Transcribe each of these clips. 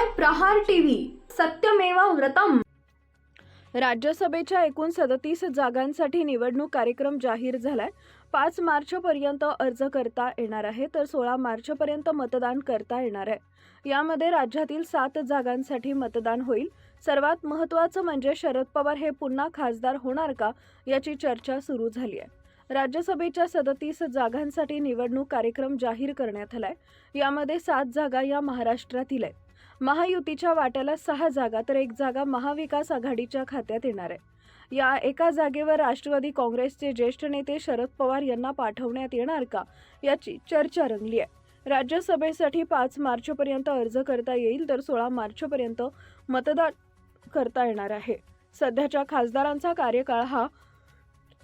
पाहताय प्रहार टीव्ही, सत्यमेव व्रतम। राज्यसभेच्या एकूण 37 जागांसाठी निवडणूक कार्यक्रम जाहीर झालाय। 5 मार्चपर्यंत अर्ज करता येणार आहे, तर 16 मार्चपर्यंत मतदान करता येणार आहे। यामध्ये राज्यातील 7 जागांसाठी मतदान होईल। सर्वात महत्त्वाचं म्हणजे शरद पवार हे पुन्हा खासदार होणार का, याची चर्चा सुरू झाली आहे। राज्यसभेच्या 37 जागांसाठी निवडणूक कार्यक्रम जाहीर करण्यात आलाय। यामध्ये 7 जागा या महाराष्ट्रातील आहेत। महायुतीच्या वाट्याला 6 जागा तर 1 जागा महाविकास आघाडीच्या खात्यात येणार आहे। या एका जागेवर राष्ट्रवादी काँग्रेसचे ज्येष्ठ नेते शरद पवार यांना पाठवण्यात येणार का, याची चर्चा रंगली आहे। राज्यसभेसाठी 5 मार्चपर्यंत अर्ज करता येईल, तर 16 मार्चपर्यंत मतदान करता येणार आहे। सध्याच्या खासदारांचा कार्यकाळ हा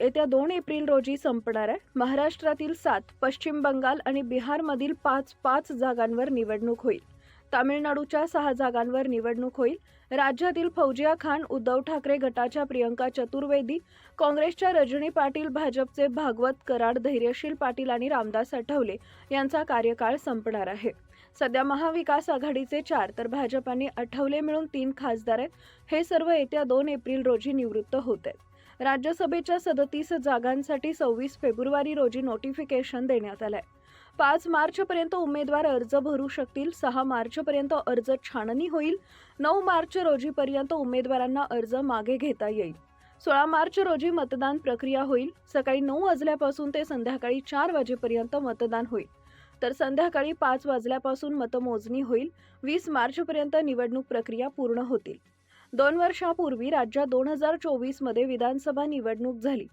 येत्या 2 एप्रिल रोजी संपणार आहे। महाराष्ट्रातील 7, पश्चिम बंगाल आणि बिहारमधील 5 जागांवर निवडणूक होईल। तामिळनाडूच्या 6 जागांवर निवडणूक होईल। राज्यातील फौजिया खान, उद्धव ठाकरे गटाच्या प्रियंका चतुर्वेदी, काँग्रेसच्या रजनी पाटील, भाजपचे भागवत कराड, धैर्यशील पाटील आणि रामदास आठवले यांचा कार्यकाळ संपणार आहे। सध्या महाविकास आघाडीचे 4 तर भाजप आणि आठवले मिळून 3 खासदार आहेत। हे सर्व येत्या 2 एप्रिल रोजी निवृत्त होत आहेत। राज्यसभेच्या 37 जागांसाठी 26 फेब्रुवारी रोजी नोटिफिकेशन देण्यात आलंय। 5 मार्चपर्यंत उमेदवार अर्ज भरू शकतील। 6 मार्चपर्यंत अर्ज छाननी होईल। 9 मार्च रोजीपर्यंत उमेदवारांना अर्ज मागे घेता येईल। 16 मार्च रोजी मतदान प्रक्रिया होईल। सकाळी 9 वाजल्यापासून ते संध्याकाळी 4 वाजेपर्यंत मतदान होईल, तर संध्याकाळी 5 वाजल्यापासून मतमोजणी होईल। 20 मार्चपर्यंत निवडणूक प्रक्रिया पूर्ण होतील। 2 वर्षांपूर्वी राज्यात 2024 मध्ये विधानसभा निवडणूक झाली।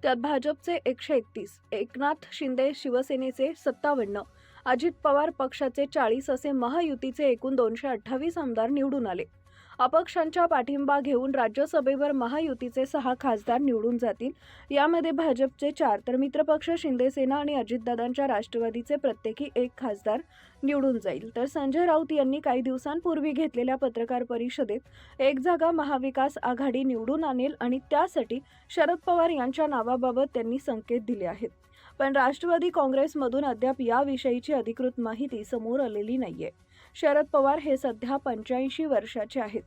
त्यात भाजपचे 131, एकनाथ शिंदे शिवसेनेचे 57, अजित पवार पक्षाचे 40 असे महायुतीचे एकूण 228 आमदार निवडून आले। अपक्षांचा पाठिंबा घेऊन राज्यसभेवर महायुतीचे 6 खासदार निवडून जातील। यामध्ये भाजपचे 4 तर मित्रपक्ष शिंदेसेना आणि अजितदादांच्या राष्ट्रवादीचे प्रत्येकी 1 खासदार निवडून जाईल। तर संजय राऊत यांनी काही दिवसांपूर्वी घेतलेल्या पत्रकार परिषदेत 1 जागा महाविकास आघाडी निवडून आणेल आणि त्यासाठी शरद पवार यांच्या नावाबाबत त्यांनी संकेत दिले आहेत। पण राष्ट्रवादी काँग्रेसमधून अद्याप याविषयीची अधिकृत माहिती समोर आलेली नाहीये। शरद पवार हे सध्या 85 वर्षाचे आहेत।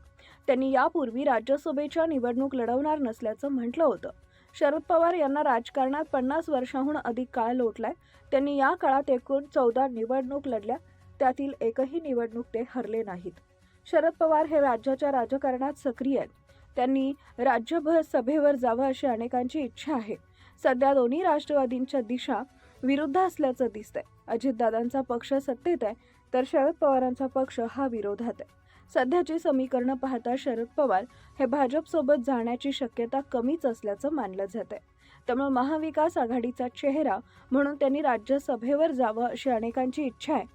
त्यांनी यापूर्वी राज्यसभेच्या निवडणूक लढवणार नसल्याचं म्हटलं होतं। शरद पवार यांना राजकारणात 50 वर्षांहून अधिक काळ लोटलाय। त्यांनी या काळात एकूण 14 निवडणूक लढल्या, त्यातील एकही निवडणूक ते हरले नाहीत। शरद पवार हे राज्याच्या राजकारणात सक्रिय आहेत। त्यांनी राज्यभर सभेवर जावं अशी अनेकांची इच्छा आहे। सध्या दोन्ही राष्ट्रवादींच्या दिशा विरुद्ध असल्याचं दिसतंय। अजितदादांचा पक्ष सत्तेत आहे, तर शरद पवारांचा पक्ष हा विरोधात आहे। सध्याची समीकरणं पाहता शरद पवार हे भाजपसोबत जाण्याची शक्यता कमीच असल्याचं मानलं जात आहे। त्यामुळे महाविकास आघाडीचा चेहरा म्हणून त्यांनी राज्यसभेवर जावं अशी अनेकांची इच्छा आहे।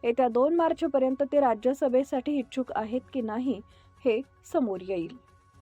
येत्या 2 मार्चपर्यंत ते राज्यसभेसाठी इच्छुक आहेत की नाही हे समोर येईल।